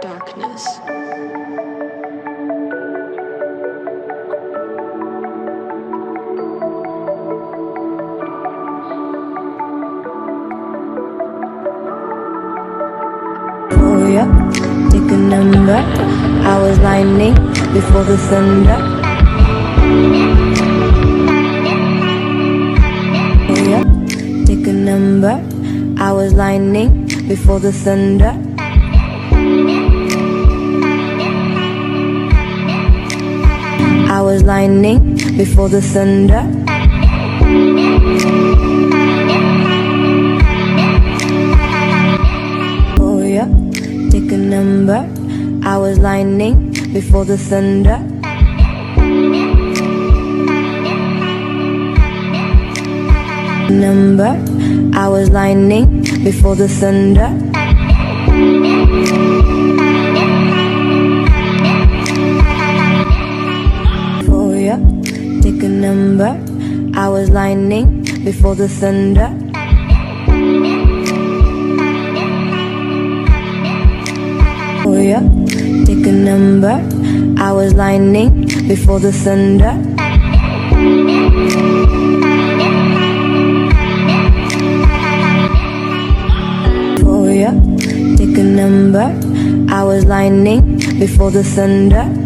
Darkness. Oh yeah, take a number. I was lightning before the thunder. Oh yeah, take a number. I was lightning before the thunder. I was lightning before the thunder. Oh yeah, take a number. I was lightning before the thunder. Number. I was lightning before the thunder. Oh yeah, take a number. I was lightning before the thunder. Oh yeah, take a number. I was lightning before the thunder. Oh yeah, take a number. I was lightning before the thunder.